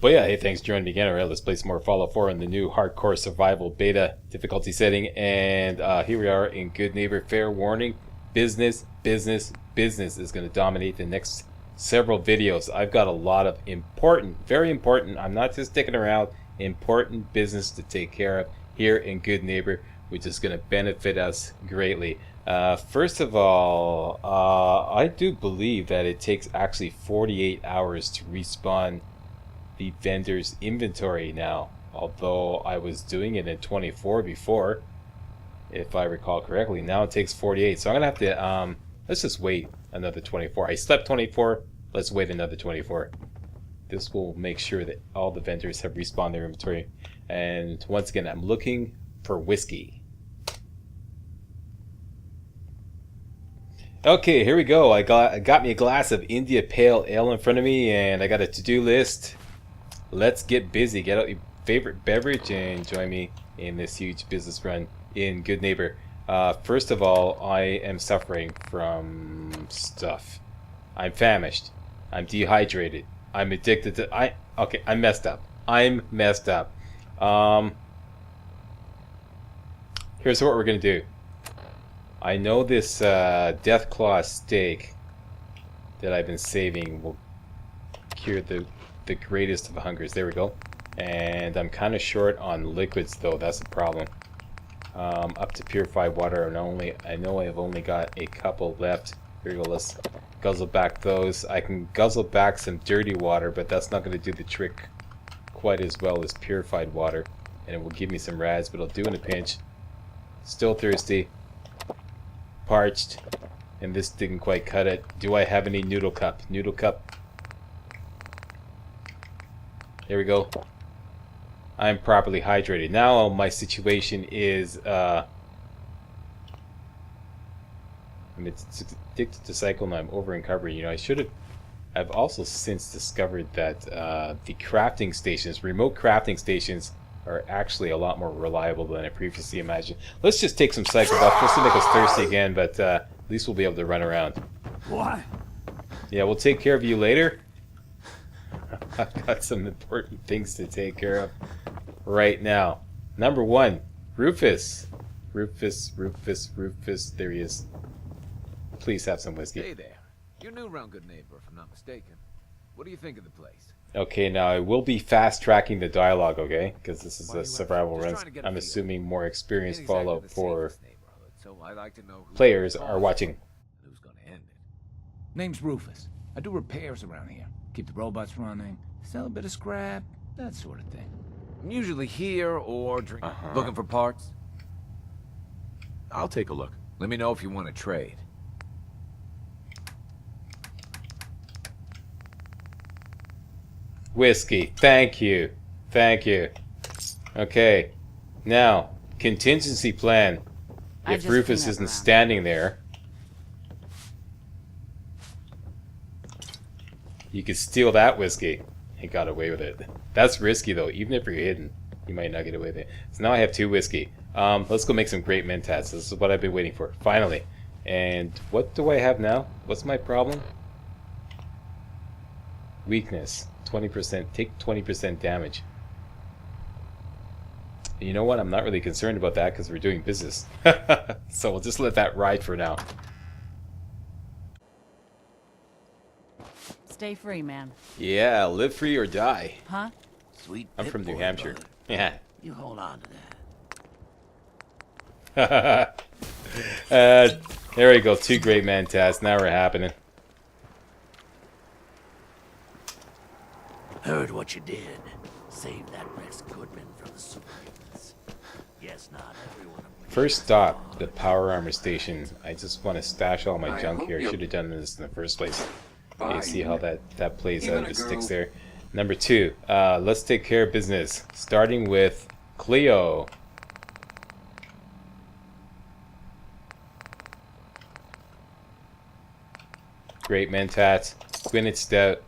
But yeah, hey, thanks for joining me again. Alright, let's play some more Fallout 4 in the new Hardcore Survival Beta difficulty setting. And here we are in Goodneighbor. Fair warning, business is going to dominate the next several videos. I've got a lot of important, very important, I'm not just sticking around, important business to take care of here in Goodneighbor, which is going to benefit us greatly. First of all, I do believe that it takes actually 48 hours to respawn the vendor's inventory now, although I was doing it in 24 before, if I recall correctly. Now it takes 48, so I'm gonna have to let's just wait another 24. I slept 24, let's wait another 24. This will make sure that all the vendors have respawned their inventory. And once again, I'm looking for whiskey. Okay, here we go. I got me a glass of India Pale Ale in front of me, and I got a to-do list. Let's get busy. Get out your favorite beverage and join me in this huge business run in Goodneighbor. First of all, I am suffering from stuff. I'm famished. I'm dehydrated. I'm addicted to... Okay, I'm messed up. I'm messed up. Here's what we're going to do. I know this Deathclaw steak that I've been saving will cure the greatest of hungers. There we go. And I'm kind of short on liquids though. That's the problem. Up to purified water, and I know I've only got a couple left. Here we go. Let's guzzle back those. I can guzzle back some dirty water, but that's not going to do the trick quite as well as purified water. And it will give me some rads, but I'll do in a pinch. Still thirsty. Parched. And this didn't quite cut it. Do I have any noodle cup? Noodle cup. There we go. I'm properly hydrated. Now my situation is I'm addicted to cycle and I'm over recovering. You know, I've also since discovered that the crafting stations, remote crafting stations, are actually a lot more reliable than I previously imagined. Let's just take some cycle buff just to make us thirsty again, but at least we'll be able to run around. What? Yeah, we'll take care of you later. I've got some important things to take care of right now. Number one, Rufus. Rufus. There he is. Please have some whiskey. Hey there. You're new around Goodneighbor, if I'm not mistaken. What do you think of the place? Okay, now I will be fast-tracking the dialogue, okay? Because this is a survival run. I'm assuming more experienced Fallout 4 players are watching. Who's gonna end it? Name's Rufus. I do repairs around here. Keep the robots running, sell a bit of scrap, that sort of thing. I'm usually here or looking for parts. I'll take a look. Let me know if you want to trade. Whiskey. Thank you. Thank you. Okay. Now, contingency plan. If Rufus isn't standing there, you could steal that whiskey. He got away with it. That's risky though. Even if you're hidden, you might not get away with it. So now I have 2 whiskey. Let's go make some Grape Mentats. This is what I've been waiting for. Finally. And what do I have now? What's my problem? Weakness. 20%. Take 20% damage. You know what? I'm not really concerned about that because we're doing business. So we'll just let that ride for now. Stay free, man. Yeah, live free or die. Huh? Sweet. I'm from New Hampshire. Yeah. You hold on to that. There we go. 2 Grape Mentats. Now we're happening. Heard what you did. Save that Rex Goodman from the superheroes. Yes, not everyone. First stop, the power armor station. I just want to stash all my junk here. Should have done this in the first place. Okay, see how that plays out if it sticks there. Number 2, let's take care of business. Starting with Cleo. Grape Mentats. Gwyneth Stout.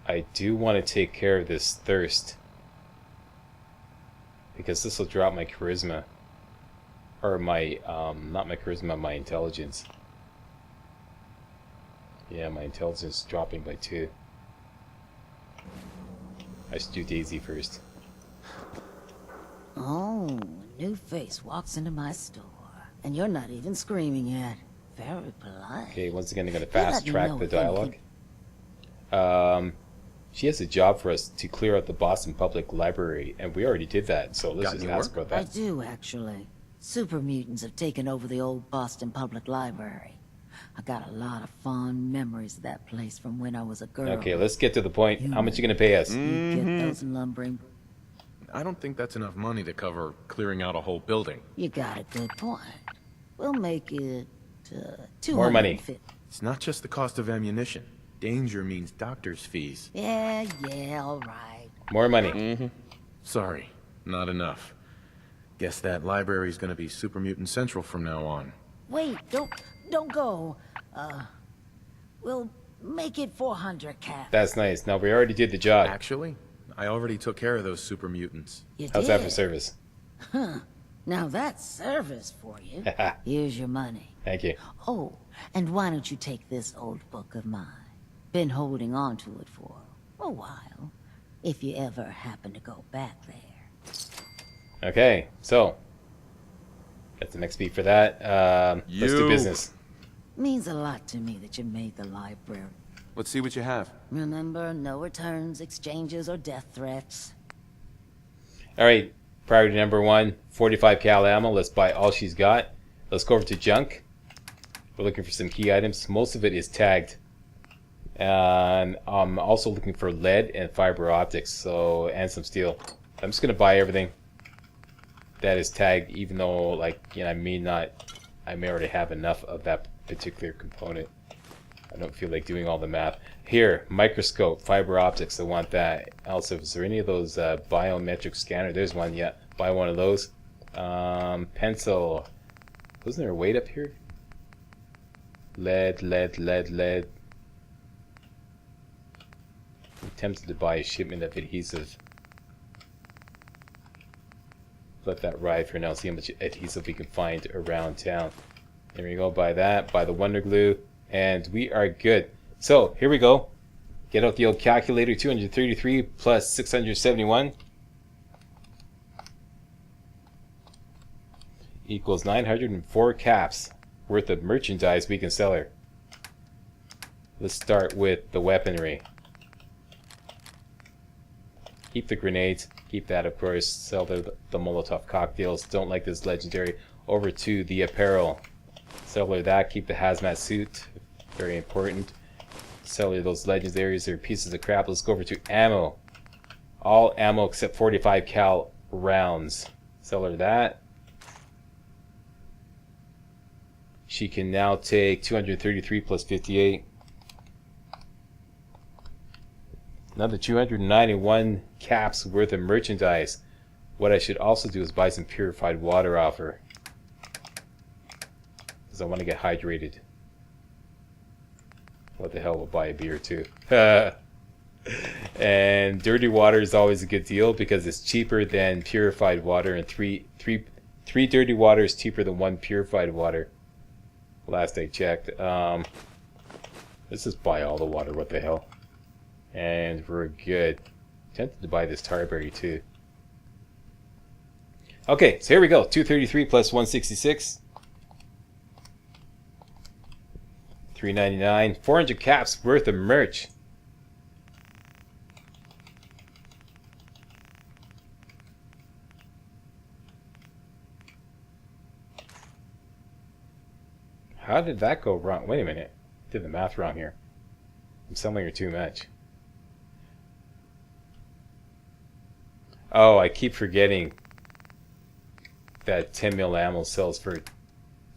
I do want to take care of this thirst, because this will drop my charisma. Or my, not my charisma, my intelligence. Yeah, my intelligence is dropping by 2. I should do Daisy first. Oh, a new face walks into my store. And you're not even screaming yet. Very polite. Okay, once again, I'm going to You let fast me track know the if dialogue. She has a job for us to clear out the Boston Public Library, and we already did that, so let's Got just any ask work? about I that. do, actually. Super mutants have taken over the old Boston Public Library. I got a lot of fond memories of that place from when I was a girl. Okay, let's get to the point. How much you going to pay us? You get those lumbering... I don't think that's enough money to cover clearing out a whole building. You got a good point. We'll make it... More money. 250. It's not just the cost of ammunition. Danger means doctor's fees. Yeah, all right. More money. Sorry, not enough. Guess that library's gonna be Super Mutant Central from now on. Wait, don't go. We'll make it 400 cap. That's nice. Now, we already did the job. Actually, I already took care of those super mutants. You How's did? that for service? Now that's service for you. Here's your money. Thank you. Oh, and why don't you take this old book of mine? Been holding on to it for a while. If you ever happen to go back there. Okay, so that's the next beat for that. Let's do business. Means a lot to me that you made the library. Let's see what you have. Remember, no returns, exchanges, or death threats. All right, priority number 1, 45 cal ammo. Let's buy all she's got. Let's go over to junk. We're looking for some key items. Most of it is tagged. And I'm also looking for lead and fiber optics, and some steel. I'm just gonna buy everything that is tagged, even though, like, you know, I may already have enough of that particular component. I don't feel like doing all the math. Here, microscope, fiber optics, I want that. Also, is there any of those biometric scanner? There's one, yeah. Buy one of those. Pencil. Wasn't there a weight up here? Lead. I'm tempted to buy a shipment of adhesive. Let that ride for now. See how much adhesive we can find around town. There we go. Buy that. Buy the Wonder Glue. And we are good. So, here we go. Get out the old calculator. 233 plus 671 equals 904 caps worth of merchandise we can sell her. Let's start with the weaponry. Keep the grenades. Keep that, of course. Sell the Molotov cocktails. Don't like this legendary. Over to the apparel. Sell her that. Keep the hazmat suit. Very important. Sell her those legendaries. They're pieces of crap. Let's go over to ammo. All ammo except 45 cal rounds. Sell her that. She can now take 233 plus 58. Another 291 caps worth of merchandise. What I should also do is buy some purified water off her, because I want to get hydrated. What the hell, we'll buy a beer too. And dirty water is always a good deal because it's cheaper than purified water, and three dirty water is cheaper than 1 purified water. Last I checked. Let's just buy all the water. What the hell? And we're good. Tempted to buy this Tarberry too. Okay, so here we go. 233 plus 166. 399. 400 caps worth of merch. How did that go wrong? Wait a minute. Did the math wrong here. I'm selling her too much. Oh, I keep forgetting that 10 mil ammo sells for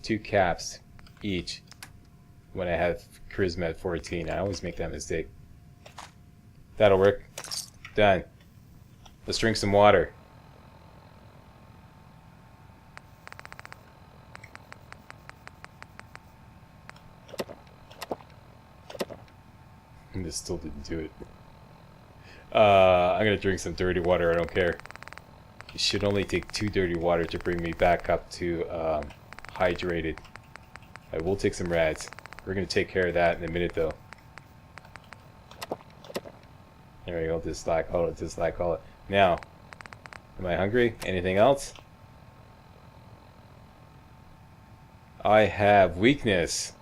2 caps each when I have Charisma at 14. I always make that mistake. That'll work. Done. Let's drink some water. And this still didn't do it. I'm gonna drink some dirty water. I don't care. It should only take 2 dirty water to bring me back up to hydrated. I will take some rads. We're gonna take care of that in a minute though. There we go. Dislike all it. Dislike all it. Now, am I hungry? Anything else? I have weakness.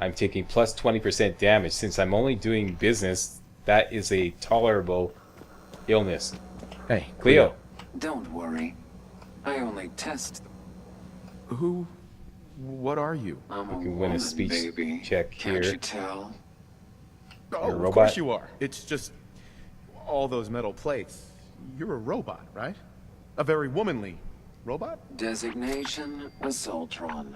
I'm taking plus 20% damage. Since I'm only doing business, that is a tolerable illness. Hey, Cleo. Don't worry. I only test. Who? What are you? I'm You a can win a woman, speech baby. check Can't here. you tell? Oh, You're a of course robot? you are. It's just all those metal plates. You're a robot, right? A very womanly robot? Designation Assaultron.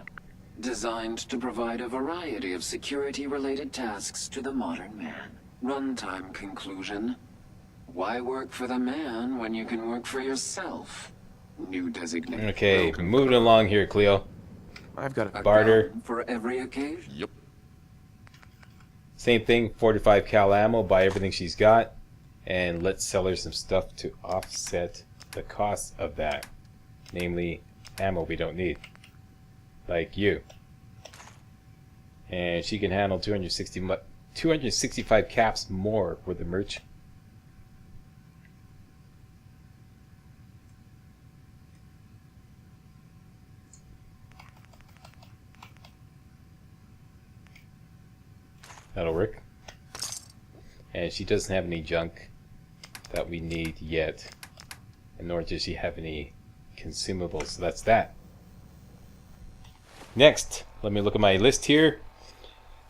Designed to provide a variety of security-related tasks to the modern man. Runtime conclusion. Why work for the man when you can work for yourself? New designation. Okay, moving along here, Cleo. I've got A a barter. gun for every occasion. Yep. Same thing, 45 cal ammo, buy everything she's got, and let's sell her some stuff to offset the cost of that. Namely, ammo we don't need. Like you. And she can handle 265 caps more for the merch. That'll work. And she doesn't have any junk that we need yet. And nor does she have any consumables. So that's that. Next, let me look at my list here.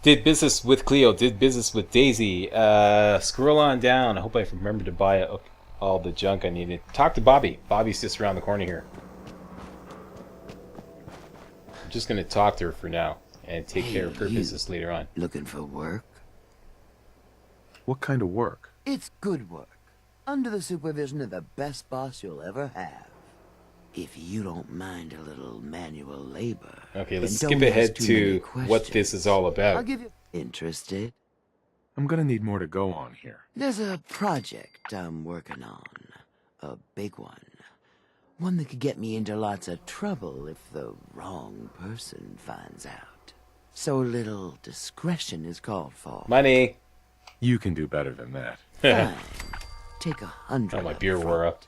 Did business with Cleo. Did business with Daisy. Scroll on down. I hope I remember to buy all the junk I needed. Talk to Bobby. Bobby's just around the corner here. I'm just going to talk to her for now. And take care of her business later on. Looking for work? What kind of work? It's good work. Under the supervision of the best boss you'll ever have. If you don't mind a little manual labor. Okay, let's and skip don't ahead ask too many to what this is all I'll about. give you... Interested? I'm gonna need more to go on here. There's a project I'm working on. A big one. One that could get me into lots of trouble if the wrong person finds out. So little discretion is called for. Money. You can do better than that. Fine. Take 100. Oh, my up beer wore front. up.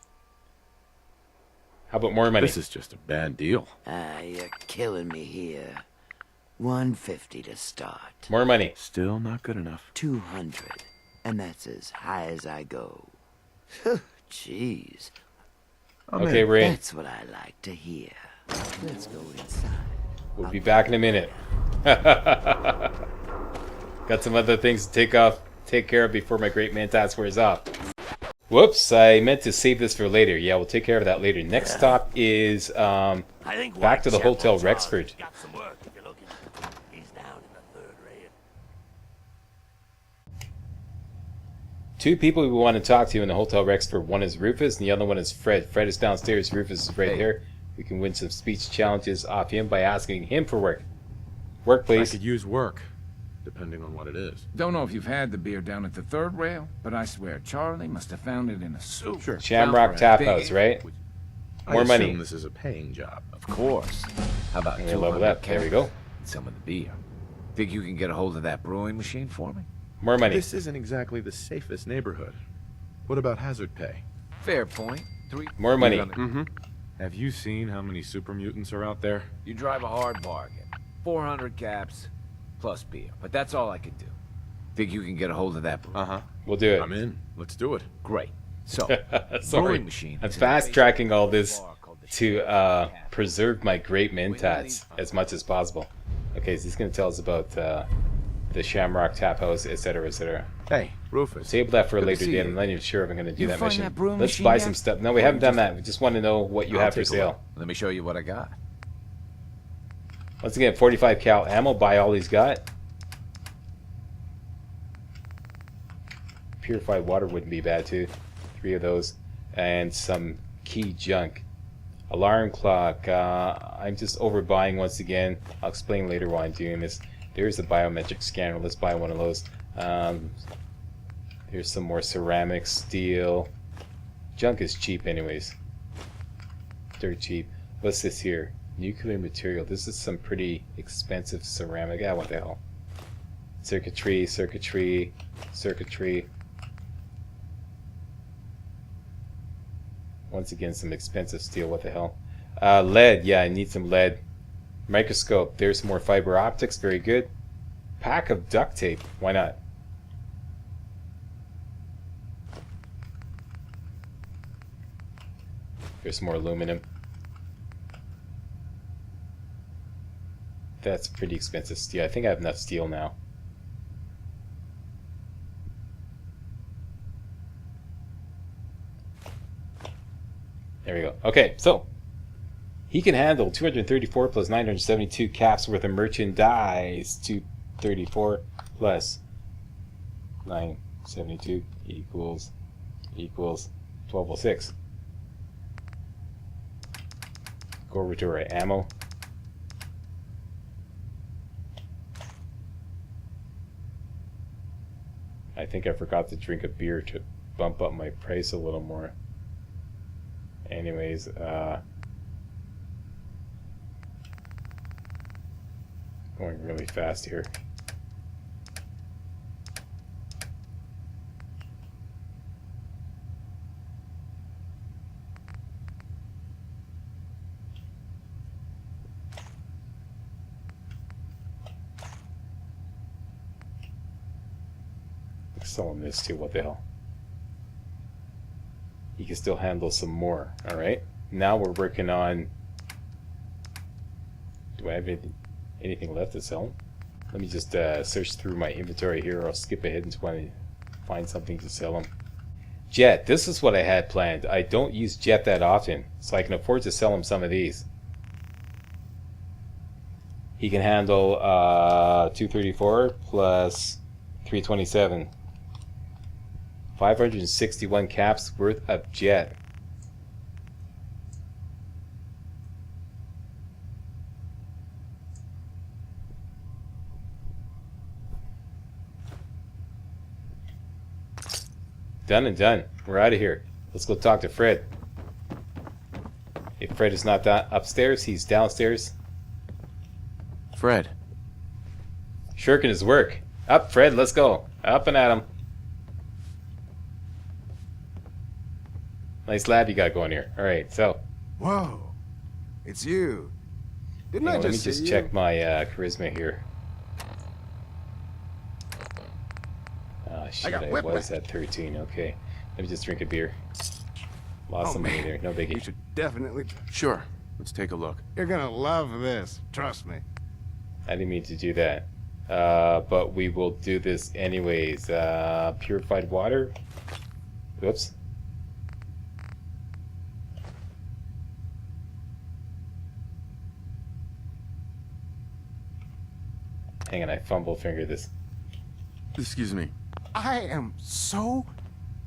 How about more money? This is just a bad deal. You're killing me here. 150 to start. More money. Still not good enough. 200. And that's as high as I go. Jeez. Okay, we're in. That's what I like to hear. Let's go inside. We'll be back in a minute. Got some other things to take care of before my Grape Mentats wears off. Whoops, I meant to save this for later. Yeah, we'll take care of that later. Next stop is I think back to the Hotel Whitechapel's Rexford. got some work if you're looking. He's down in the third rail. Two people we want to talk to in the Hotel Rexford. One is Rufus and the other one is Fred. Fred is downstairs, Rufus is right here. We can win some speech challenges off him by asking him for work. Work, I please. could use work, depending on what it is. Don't know if you've had the beer down at the third rail, but I swear Charlie must have found it in a soup. Sure. Shamrock Tap House, right? More I money. assume this is a paying job. Of course. How about I'm gonna 200 level up. There we caps go. and some of the beer? Think you can get a hold of that brewing machine for me? More money. This isn't exactly the safest neighborhood. What about hazard pay? Fair point. More money. Mm-hmm. Have you seen how many super mutants are out there? You drive a hard bargain. 400 caps plus beer. But that's all I could do. Think you can get a hold of that? Uh-huh. We'll do it. I'm in. Let's do it. Great. So, Sorry. brewing machine. I'm is in fast the tracking all this bar called the to preserve my Grape Mentats as much as possible. Okay, so he's going to tell us about the Shamrock Tap House, etc., etc. Hey, Rufus. Table that for a Good to later see date. you. I'm not even sure if I'm going to do You that find mission. that brewing Let's machine buy yet? some stuff. No, we haven't done that. We just want to know what you I'll have for take a sale. look. Let me show you what I got. Once again, 45 cal ammo. Buy all he's got. Purified water wouldn't be bad too. 3 of those. And some key junk. Alarm clock. I'm just overbuying once again. I'll explain later why I'm doing this. There's a biometric scanner. Let's buy one of those. Here's some more ceramic, steel. Junk is cheap anyways. Dirt cheap. What's this here? Nuclear material. This is some pretty expensive ceramic. Ah, what the hell? Circuitry, circuitry, circuitry. Once again, some expensive steel. What the hell? Lead. Yeah, I need some lead. Microscope. There's more fiber optics. Very good. Pack of duct tape. Why not? There's more aluminum. That's pretty expensive steel. I think I have enough steel now. There we go. Okay, so he can handle 234 plus 972 caps worth of merchandise. 234 plus 972 equals 1206. Go over to our ammo. I think I forgot to drink a beer to bump up my price a little more. Anyways, going really fast here. Selling this too, what the hell? He can still handle some more. Alright, now we're working on... Do I have anything left to sell? Let me just search through my inventory here. I'll skip ahead until I find something to sell him. Jet, this is what I had planned. I don't use Jet that often, so I can afford to sell him some of these. He can handle 234 plus 327. 561 caps worth of Jet. Done and done. We're out of here. Let's go talk to Fred. If Fred is not upstairs, he's downstairs. Fred. Shirking his work. Up, Fred, let's go. Up and at him. Nice lab you got going here. Alright, so. Whoa. It's you. Didn't I just let me just check my charisma here. Oh shit, I was at 13, okay. Let me just drink a beer. Lost some money there, no biggie. You should definitely... Sure. Let's take a look. You're gonna love this. Trust me. I didn't mean to do that. But we will do this anyways. Purified water. Whoops. Hang on, I fumble finger this. Excuse me. I am so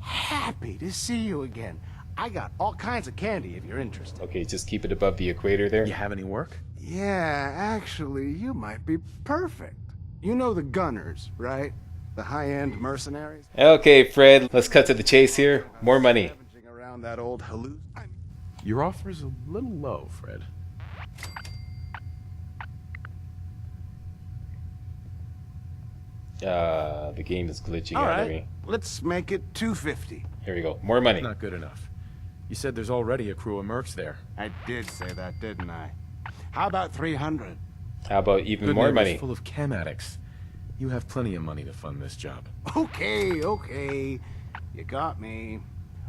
happy to see you again. I got all kinds of candy if you're interested. Okay, just keep it above the equator there. You have any work? Yeah, actually, you might be perfect. You know the gunners, right? The high-end mercenaries? Okay, Fred, let's cut to the chase here. More money. Around that old halluc... Your offer's a little low, Fred. The game is glitching all out right, of me. Let's make it 250. Here we go. More money. Not good enough. You said there's already a crew of mercs there. I did say that, didn't I? How about 300? How about even more money? Full of chem addicts. You have plenty of money to fund this job. Okay, okay. You got me.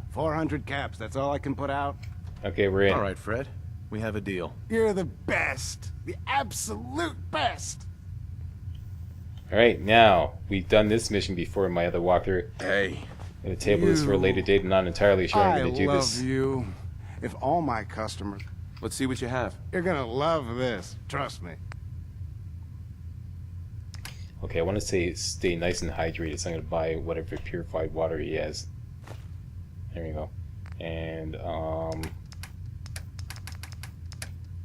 400 caps, that's all I can put out. Okay, we're in. All right, Fred. We have a deal. You're the best. The absolute best. Alright, now, we've done this mission before in my other walkthrough. Hey. The table is for a later date. I'm not entirely sure I'm going to do this. I love you. If all my customers... Let's see what you have. You're going to love this. Trust me. Okay, I want to stay nice and hydrated, so I'm going to buy whatever purified water he has. There we go. And,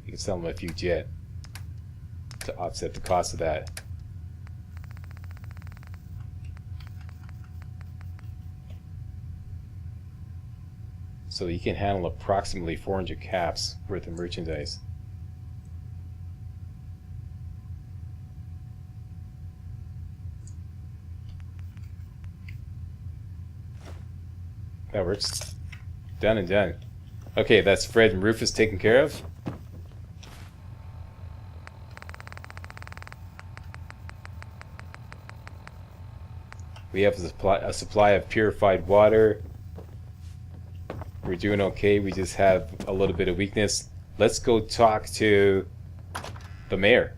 you can sell him a few jet to offset the cost of that. So you can handle approximately 400 caps worth of merchandise. That works. Done and done. Okay, that's Fred and Rufus taken care of. We have a supply of purified water. We're doing okay. We just have a little bit of weakness. Let's go talk to the mayor.